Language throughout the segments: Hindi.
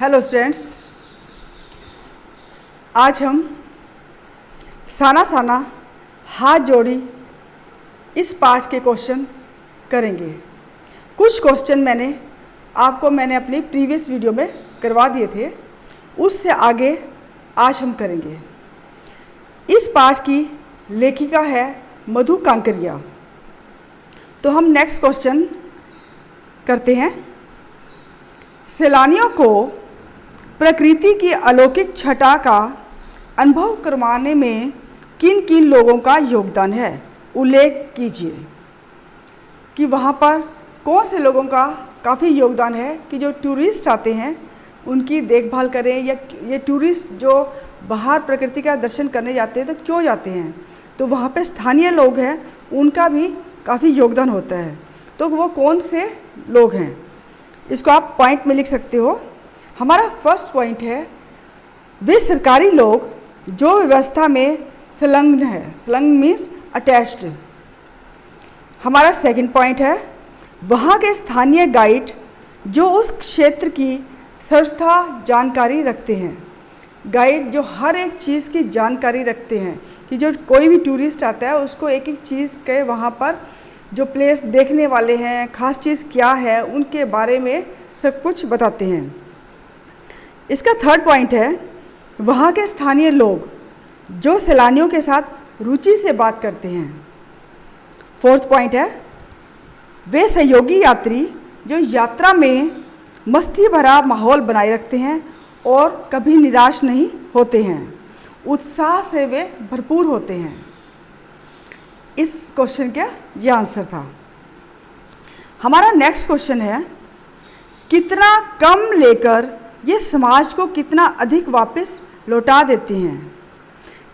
हेलो स्टूडेंट्स, आज हम साना साना हाथ जोड़ी इस पाठ के क्वेश्चन करेंगे। कुछ क्वेश्चन मैंने अपनी प्रीवियस वीडियो में करवा दिए थे, उससे आगे आज हम करेंगे। इस पाठ की लेखिका है मधु कांकरिया। तो हम नेक्स्ट क्वेश्चन करते हैं। सैलानियों को प्रकृति की अलौकिक छटा का अनुभव करवाने में किन किन लोगों का योगदान है, उल्लेख कीजिए। कि वहाँ पर कौन से लोगों का काफ़ी योगदान है कि जो टूरिस्ट आते हैं उनकी देखभाल करें, या ये टूरिस्ट जो बाहर प्रकृति का दर्शन करने जाते हैं तो क्यों जाते हैं, तो वहाँ पे स्थानीय लोग हैं, उनका भी काफ़ी योगदान होता है। तो वो कौन से लोग हैं, इसको आप पॉइंट में लिख सकते हो। हमारा फर्स्ट पॉइंट है, वे सरकारी लोग जो व्यवस्था में संलग्न है। संलग्न मीन्स अटैच्ड। हमारा सेकंड पॉइंट है, वहाँ के स्थानीय गाइड जो उस क्षेत्र की सर्वथा जानकारी रखते हैं। गाइड जो हर एक चीज़ की जानकारी रखते हैं कि जो कोई भी टूरिस्ट आता है उसको एक एक चीज़ के वहाँ पर जो प्लेस देखने वाले हैं, ख़ास चीज़ क्या है, उनके बारे में सब कुछ बताते हैं। इसका थर्ड पॉइंट है, वहाँ के स्थानीय लोग जो सैलानियों के साथ रुचि से बात करते हैं। फोर्थ पॉइंट है, वे सहयोगी यात्री जो यात्रा में मस्ती भरा माहौल बनाए रखते हैं और कभी निराश नहीं होते हैं, उत्साह से वे भरपूर होते हैं। इस क्वेश्चन का ये आंसर था। हमारा नेक्स्ट क्वेश्चन है, कितना कम लेकर ये समाज को कितना अधिक वापस लौटा देते हैं।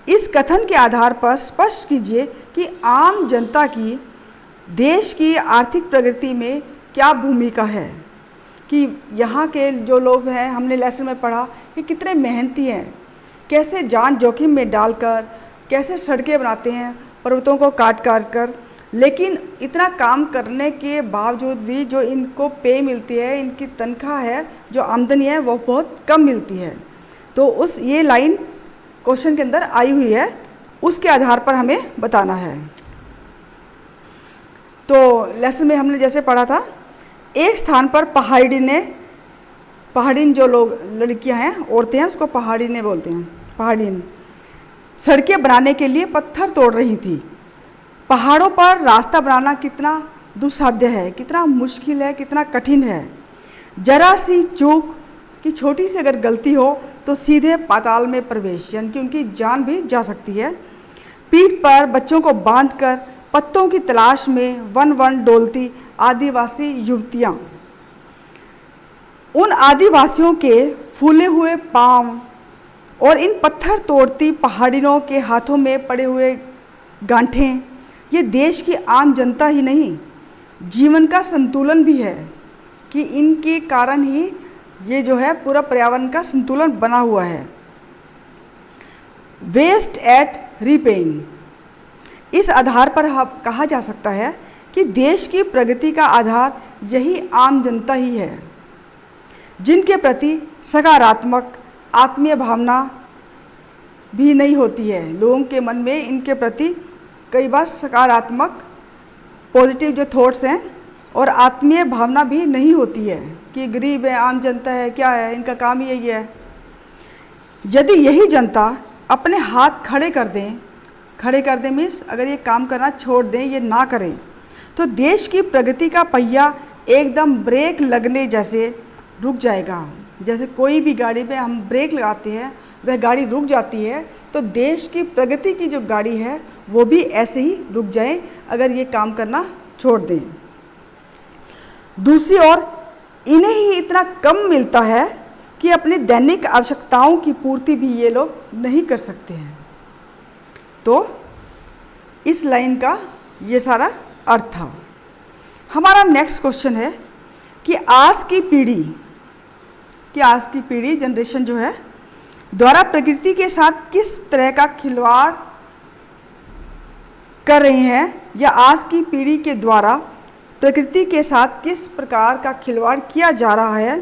इस कथन के आधार पर स्पष्ट कीजिए कि आम जनता की देश की आर्थिक प्रगति में क्या भूमिका है। कि यहाँ के जो लोग हैं, हमने लेसन में पढ़ा कि कितने मेहनती हैं, कैसे जान जोखिम में डालकर कैसे सड़कें बनाते हैं पर्वतों को काट कर, लेकिन इतना काम करने के बावजूद भी जो इनको पे मिलती है, इनकी तनख्वाह है, जो आमदनी है, वो बहुत कम मिलती है। तो उस ये लाइन क्वेश्चन के अंदर आई हुई है, उसके आधार पर हमें बताना है। तो लेसन में हमने जैसे पढ़ा था, एक स्थान पर पहाड़ीन जो लोग लड़कियां हैं, औरतें हैं, उसको पहाड़ीने बोलते हैं। पहाड़ीन सड़कें बनाने के लिए पत्थर तोड़ रही थी। पहाड़ों पर रास्ता बनाना कितना दुस्साध्य है, कितना मुश्किल है, कितना कठिन है। जरा सी चूक की छोटी सी अगर गलती हो तो सीधे पाताल में प्रवेश, यानी कि उनकी जान भी जा सकती है। पीठ पर बच्चों को बांधकर पत्तों की तलाश में वन वन डोलती आदिवासी युवतियाँ, उन आदिवासियों के फूले हुए पांव और इन पत्थर तोड़ती पहाड़ियों के हाथों में पड़े हुए गांठें, ये देश की आम जनता ही नहीं, जीवन का संतुलन भी है। कि इनके कारण ही ये जो है पूरा पर्यावरण का संतुलन बना हुआ है। वेस्ट एट रीपेइंग, इस आधार पर कहा जा सकता है कि देश की प्रगति का आधार यही आम जनता ही है, जिनके प्रति सकारात्मक आत्मीय भावना भी नहीं होती है। लोगों के मन में इनके प्रति कई बार सकारात्मक पॉजिटिव जो थॉट्स हैं और आत्मीय भावना भी नहीं होती है कि गरीब है, आम जनता है, क्या है, इनका काम ही यही है। यदि यही जनता अपने हाथ खड़े कर दें मीन्स अगर ये काम करना छोड़ दें, ये ना करें, तो देश की प्रगति का पहिया एकदम ब्रेक लगने जैसे रुक जाएगा। जैसे कोई भी गाड़ी पे हम ब्रेक लगाते हैं, वह गाड़ी रुक जाती है, तो देश की प्रगति की जो गाड़ी है वो भी ऐसे ही रुक जाए अगर ये काम करना छोड़ दें। दूसरी ओर इन्हें ही इतना कम मिलता है कि अपनी दैनिक आवश्यकताओं की पूर्ति भी ये लोग नहीं कर सकते हैं। तो इस लाइन का ये सारा अर्थ था। हमारा नेक्स्ट क्वेश्चन है कि आज की पीढ़ी जनरेशन जो है द्वारा प्रकृति के साथ किस तरह का खिलवाड़ कर रहे हैं, या आज की पीढ़ी के द्वारा प्रकृति के साथ किस प्रकार का खिलवाड़ किया जा रहा है,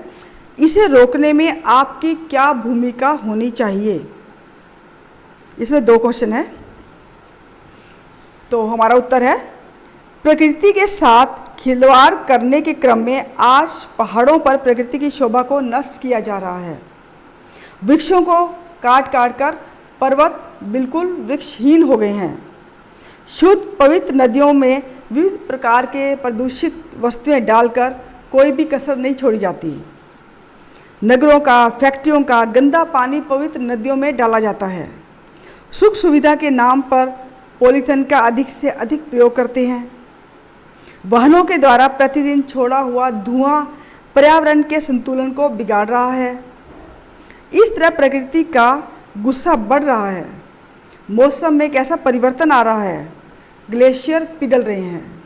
इसे रोकने में आपकी क्या भूमिका होनी चाहिए? इसमें 2 क्वेश्चन है। तो हमारा उत्तर है, प्रकृति के साथ खिलवाड़ करने के क्रम में आज पहाड़ों पर प्रकृति की शोभा को नष्ट किया जा रहा है। वृक्षों को काट काट कर पर्वत बिल्कुल वृक्षहीन हो गए हैं। शुद्ध पवित्र नदियों में विविध प्रकार के प्रदूषित वस्तुएं डालकर कोई भी कसर नहीं छोड़ी जाती। नगरों का, फैक्ट्रियों का गंदा पानी पवित्र नदियों में डाला जाता है। सुख सुविधा के नाम पर पॉलीथिन का अधिक से अधिक प्रयोग करते हैं। वाहनों के द्वारा प्रतिदिन छोड़ा हुआ धुआं पर्यावरण के संतुलन को बिगाड़ रहा है। इस तरह प्रकृति का गुस्सा बढ़ रहा है। मौसम में कैसा परिवर्तन आ रहा है, ग्लेशियर पिघल रहे हैं।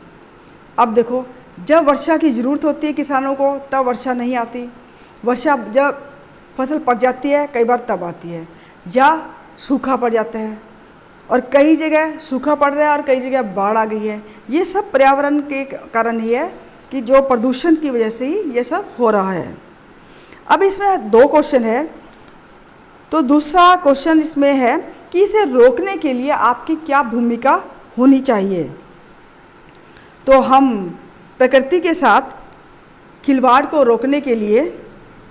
अब देखो, जब वर्षा की ज़रूरत होती है किसानों को तब वर्षा नहीं आती। वर्षा जब फसल पक जाती है कई बार तब आती है, या सूखा पड़ जाता है, और कई जगह सूखा पड़ रहा है और कई जगह बाढ़ आ गई है। ये सब पर्यावरण के कारण ही है कि जो प्रदूषण की वजह से ही ये सब हो रहा है। अब इसमें 2 क्वेश्चन है। तो दूसरा क्वेश्चन इसमें है कि इसे रोकने के लिए आपकी क्या भूमिका होनी चाहिए? तो हम प्रकृति के साथ खिलवाड़ को रोकने के लिए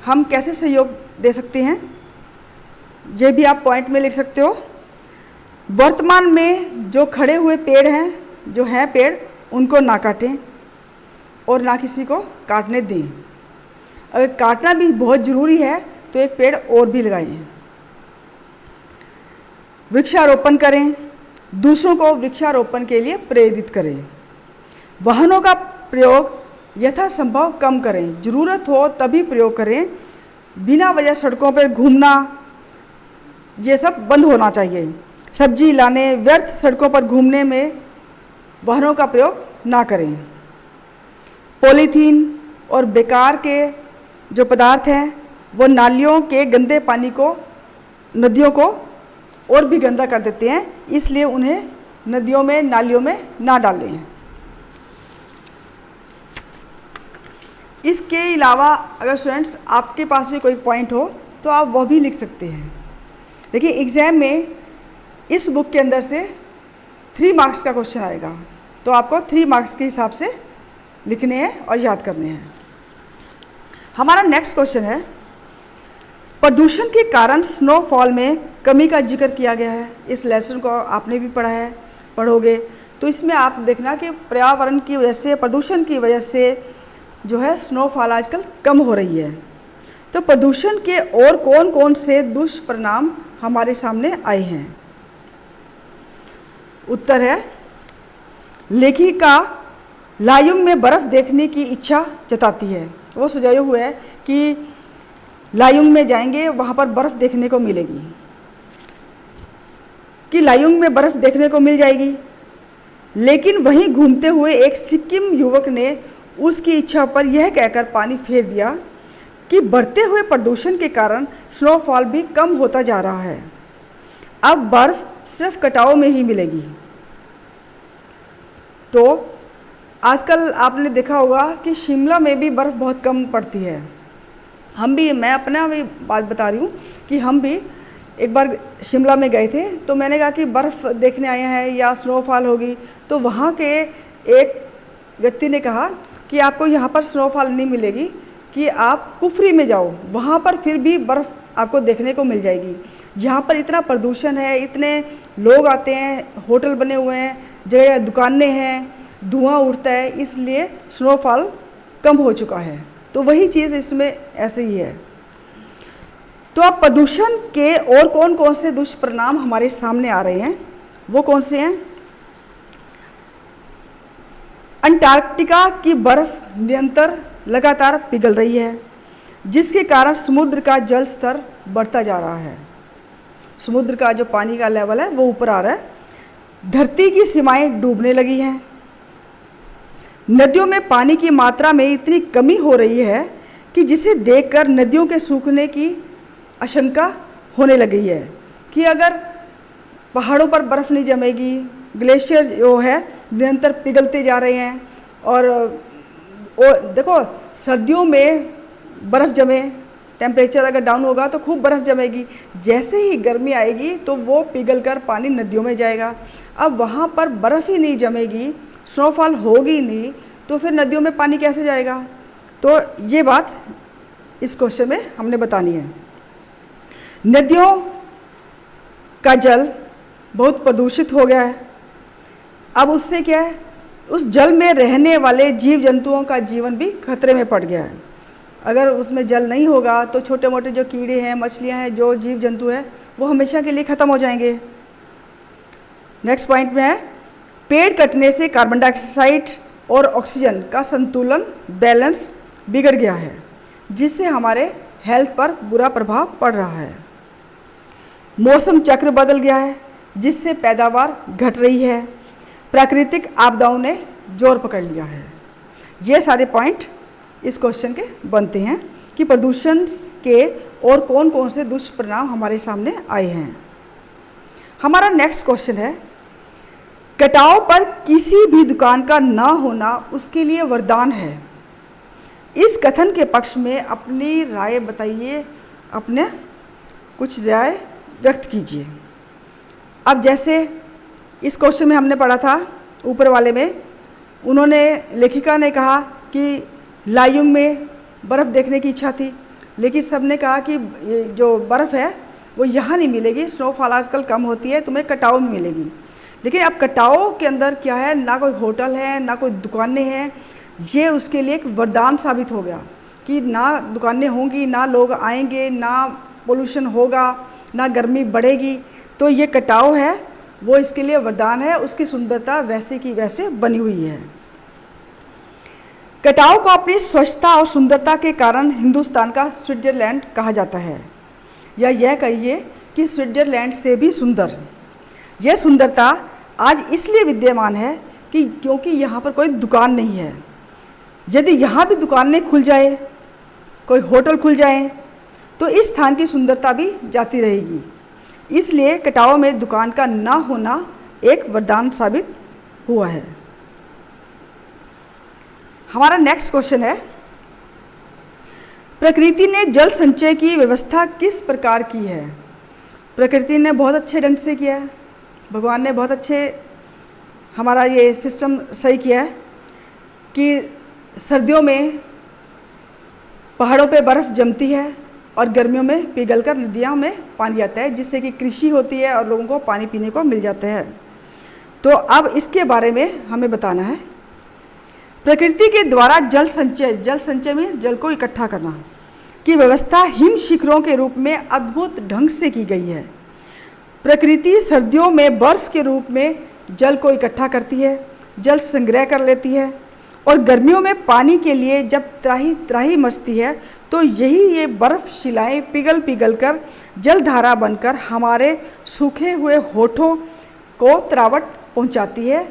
हम कैसे सहयोग दे सकते हैं, ये भी आप पॉइंट में लिख सकते हो। वर्तमान में जो खड़े हुए पेड़ हैं, जो हैं पेड़, उनको ना काटें और ना किसी को काटने दें। अगर काटना भी बहुत ज़रूरी है तो एक पेड़ और भी लगाएं। वृक्षारोपण करें, दूसरों को वृक्षारोपण के लिए प्रेरित करें। वाहनों का प्रयोग यथासंभव कम करें, ज़रूरत हो तभी प्रयोग करें। बिना वजह सड़कों पर घूमना, ये सब बंद होना चाहिए। सब्जी लाने, व्यर्थ सड़कों पर घूमने में वाहनों का प्रयोग ना करें। पॉलीथीन और बेकार के जो पदार्थ हैं वो नालियों के गंदे पानी को, नदियों को और भी गंदा कर देते हैं, इसलिए उन्हें नदियों में, नालियों में ना डालें। इसके अलावा अगर स्टूडेंट्स आपके पास भी कोई पॉइंट हो तो आप वह भी लिख सकते हैं। देखिए, एग्ज़ाम में इस बुक के अंदर से 3 मार्क्स का क्वेश्चन आएगा, तो आपको 3 मार्क्स के हिसाब से लिखने हैं और याद करने हैं। हमारा नेक्स्ट क्वेश्चन है, प्रदूषण के कारण स्नोफॉल में कमी का जिक्र किया गया है। इस लेसन को आपने भी पढ़ा है, पढ़ोगे तो इसमें आप देखना कि पर्यावरण की वजह से, प्रदूषण की वजह से जो है स्नोफॉल आजकल कम हो रही है। तो प्रदूषण के और कौन कौन से दुष्परिणाम हमारे सामने आए हैं? उत्तर है, लेखिका लायुंग में बर्फ़ देखने की इच्छा जताती है। वो सुझाए हुए है कि लायुंग में जाएंगे, वहाँ पर बर्फ़ देखने को मिलेगी, कि लायुंग में बर्फ़ देखने को मिल जाएगी। लेकिन वहीं घूमते हुए एक सिक्किम युवक ने उसकी इच्छा पर यह कहकर पानी फेर दिया कि बढ़ते हुए प्रदूषण के कारण स्नोफॉल भी कम होता जा रहा है। अब बर्फ़ सिर्फ कटाव में ही मिलेगी। तो आजकल आपने देखा होगा कि शिमला में भी बर्फ़ बहुत कम पड़ती है। हम भी, मैं अपना भी बात बता रही हूँ कि हम भी एक बार शिमला में गए थे, तो मैंने कहा कि बर्फ़ देखने आए हैं या स्नोफॉल होगी, तो वहाँ के एक व्यक्ति ने कहा कि आपको यहाँ पर स्नोफॉल नहीं मिलेगी, कि आप कुफरी में जाओ, वहाँ पर फिर भी बर्फ़ आपको देखने को मिल जाएगी। यहाँ पर इतना प्रदूषण है, इतने लोग आते हैं, होटल बने हुए हैं, जगह दुकानें हैं, धुआं उठता है, इसलिए स्नोफॉल कम हो चुका है। तो वही चीज़ इसमें ऐसे ही है। तो अब प्रदूषण के और कौन कौन से दुष्परिणाम हमारे सामने आ रहे हैं, वो कौन से हैं? अंटार्कटिका की बर्फ़ निरंतर लगातार पिघल रही है, जिसके कारण समुद्र का जल स्तर बढ़ता जा रहा है। समुद्र का जो पानी का लेवल है वो ऊपर आ रहा है। धरती की सीमाएं डूबने लगी हैं। नदियों में पानी की मात्रा में इतनी कमी हो रही है कि जिसे देखकर नदियों के सूखने की आशंका होने लगी है, कि अगर पहाड़ों पर बर्फ़ नहीं जमेगी, ग्लेशियर जो है निरंतर पिघलते जा रहे हैं, और देखो सर्दियों में बर्फ़ जमे टेम्परेचर अगर डाउन होगा तो खूब बर्फ़ जमेगी, जैसे ही गर्मी आएगी तो वो पिघलकर पानी नदियों में जाएगा। अब वहाँ पर बर्फ़ ही नहीं जमेगी, स्नोफॉल होगी नहीं, तो फिर नदियों में पानी कैसे जाएगा? तो ये बात इस क्वेश्चन में हमने बतानी है। नदियों का जल बहुत प्रदूषित हो गया है। अब उससे क्या है, उस जल में रहने वाले जीव जंतुओं का जीवन भी खतरे में पड़ गया है। अगर उसमें जल नहीं होगा तो छोटे मोटे जो कीड़े हैं, मछलियां हैं, जो जीव जंतु हैं, वो हमेशा के लिए ख़त्म हो जाएंगे। नेक्स्ट पॉइंट में है, पेड़ कटने से कार्बन डाइऑक्साइड और ऑक्सीजन का संतुलन, बैलेंस बिगड़ गया है, जिससे हमारे हेल्थ पर बुरा प्रभाव पड़ रहा है। मौसम चक्र बदल गया है, जिससे पैदावार घट रही है। प्राकृतिक आपदाओं ने जोर पकड़ लिया है। ये सारे पॉइंट इस क्वेश्चन के बनते हैं कि प्रदूषण के और कौन कौन से दुष्परिणाम हमारे सामने आए हैं। हमारा नेक्स्ट क्वेश्चन है, कटाव पर किसी भी दुकान का ना होना उसके लिए वरदान है। इस कथन के पक्ष में अपनी राय बताइए, अपने कुछ राय व्यक्त कीजिए। अब जैसे इस क्वेश्चन में हमने पढ़ा था, ऊपर वाले में उन्होंने, लेखिका ने कहा कि लायुंग में बर्फ़ देखने की इच्छा थी, लेकिन सब ने कहा कि ये जो बर्फ़ है वो यहाँ नहीं मिलेगी, स्नोफॉल आजकल कम होती है, तुम्हें कटाव में मिलेगी। लेकिन अब कटाव के अंदर क्या है, ना कोई होटल है, ना कोई दुकानें हैं। ये उसके लिए एक वरदान साबित हो गया कि ना दुकानें होंगी, ना लोग आएंगे, ना पोल्यूशन होगा, ना गर्मी बढ़ेगी। तो ये कटाव है वो इसके लिए वरदान है, उसकी सुंदरता वैसे की वैसे बनी हुई है। कटाव को अपनी स्वच्छता और सुंदरता के कारण हिंदुस्तान का स्विट्जरलैंड कहा जाता है, या यह कहिए कि स्विट्जरलैंड से भी सुंदर। यह सुंदरता आज इसलिए विद्यमान है कि क्योंकि यहाँ पर कोई दुकान नहीं है। यदि यहाँ भी दुकानें खुल जाए, कोई होटल खुल जाए, तो इस स्थान की सुंदरता भी जाती रहेगी। इसलिए कटाव में दुकान का ना होना एक वरदान साबित हुआ है। हमारा नेक्स्ट क्वेश्चन है, प्रकृति ने जल संचय की व्यवस्था किस प्रकार की है? प्रकृति ने बहुत अच्छे ढंग से किया है, भगवान ने बहुत अच्छे हमारा ये सिस्टम सही किया है कि सर्दियों में पहाड़ों पे बर्फ़ जमती है और गर्मियों में पिघलकर नदियों में पानी आता है, जिससे कि कृषि होती है और लोगों को पानी पीने को मिल जाता है। तो अब इसके बारे में हमें बताना है। प्रकृति के द्वारा जल संचय में जल को इकट्ठा करना की व्यवस्था हिम शिखरों के रूप में अद्भुत ढंग से की गई है। प्रकृति सर्दियों में बर्फ़ के रूप में जल को इकट्ठा करती है, जल संग्रह कर लेती है, और गर्मियों में पानी के लिए जब त्राही त्राही मचती है तो यही ये बर्फ़ शिलाएँ पिघल कर जलधारा बनकर हमारे सूखे हुए होठों को तरावट पहुंचाती है।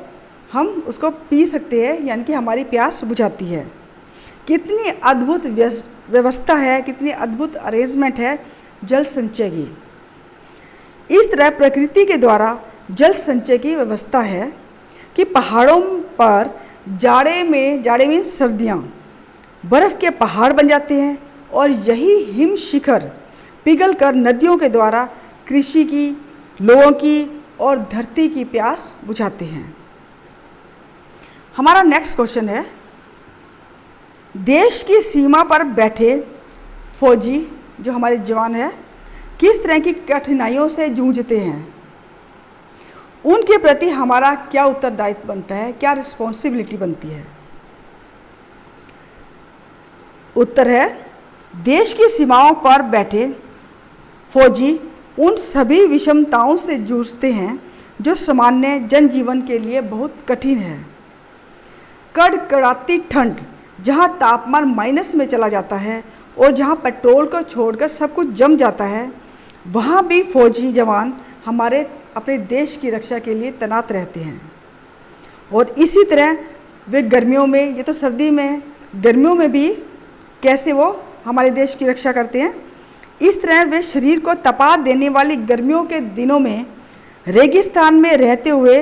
हम उसको पी सकते हैं, यानी कि हमारी प्यास बुझाती है। कितनी अद्भुत व्यवस्था है, कितनी अद्भुत अरेंजमेंट है जल संचय की। इस तरह प्रकृति के द्वारा जल संचय की व्यवस्था है कि पहाड़ों पर जाड़े में सर्दियाँ बर्फ़ के पहाड़ बन जाते हैं, और यही हिम शिखर पिघल कर नदियों के द्वारा कृषि की, लोगों की और धरती की प्यास बुझाते हैं। हमारा नेक्स्ट क्वेश्चन है, देश की सीमा पर बैठे फौजी जो हमारे जवान हैं किस तरह की कठिनाइयों से जूझते हैं? उनके प्रति हमारा क्या उत्तरदायित्व बनता है, क्या रिस्पॉन्सिबिलिटी बनती है? उत्तर है, देश की सीमाओं पर बैठे फौजी उन सभी विषमताओं से जूझते हैं जो सामान्य जनजीवन के लिए बहुत कठिन है। कड़कड़ाती ठंड, जहाँ तापमान माइनस में चला जाता है और जहाँ पेट्रोल को छोड़कर सब कुछ जम जाता है, वहाँ भी फौजी जवान हमारे अपने देश की रक्षा के लिए तैनात रहते हैं। और इसी तरह वे गर्मियों में, ये तो सर्दी में है, गर्मियों में भी कैसे वो हमारे देश की रक्षा करते हैं। इस तरह वे शरीर को तपा देने वाली गर्मियों के दिनों में रेगिस्तान में रहते हुए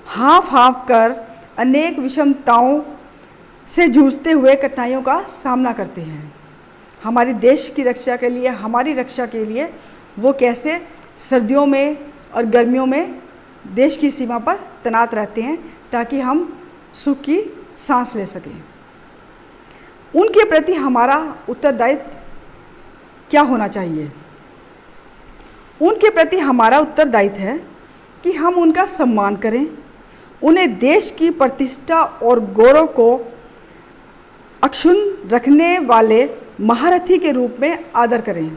हाँफ कर अनेक विषमताओं से जूझते हुए कठिनाइयों का सामना करते हैं। हमारे देश की रक्षा के लिए, हमारी रक्षा के लिए वो कैसे सर्दियों में और गर्मियों में देश की सीमा पर तैनात रहते हैं ताकि हम सुख की सांस ले सकें। उनके प्रति हमारा उत्तरदायित्व क्या होना चाहिए? उनके प्रति हमारा उत्तरदायित्व है कि हम उनका सम्मान करें, उन्हें देश की प्रतिष्ठा और गौरव को अक्षुण्ण रखने वाले महारथी के रूप में आदर करें,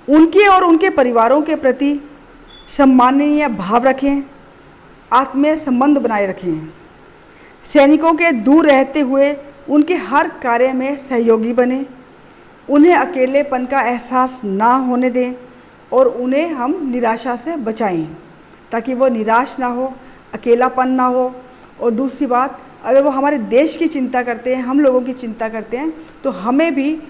उनके और उनके परिवारों के प्रति सम्माननीय भाव रखें, आत्मीय संबंध बनाए रखें। सैनिकों के दूर रहते हुए उनके हर कार्य में सहयोगी बने, उन्हें अकेलेपन का एहसास ना होने दें और उन्हें हम निराशा से बचाएं ताकि वो निराश ना हो, अकेलापन ना हो। और दूसरी बात, अगर वो हमारे देश की चिंता करते हैं, हम लोगों की चिंता करते हैं, तो हमें भी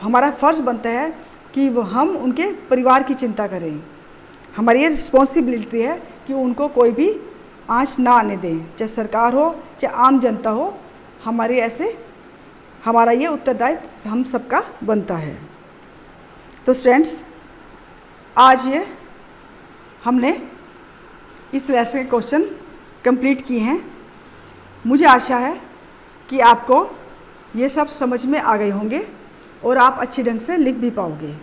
हमारा फ़र्ज़ बनता है कि वो हम उनके परिवार की चिंता करें। हमारी ये रिस्पॉन्सिबिलिटी है कि उनको कोई भी आँच ना आने दें, चाहे सरकार हो चाहे आम जनता हो। हमारा ये उत्तरदायित्व हम सबका बनता है। तो स्टूडेंट्स, आज ये हमने इस लेसन के क्वेश्चन कंप्लीट किए हैं। मुझे आशा है कि आपको ये सब समझ में आ गए होंगे और आप अच्छी ढंग से लिख भी पाओगे।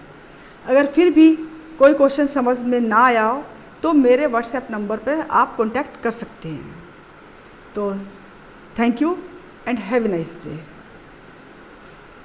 अगर फिर भी कोई क्वेश्चन समझ में ना आया हो तो मेरे व्हाट्सएप नंबर पर आप कांटेक्ट कर सकते हैं। तो thank you and have a nice day.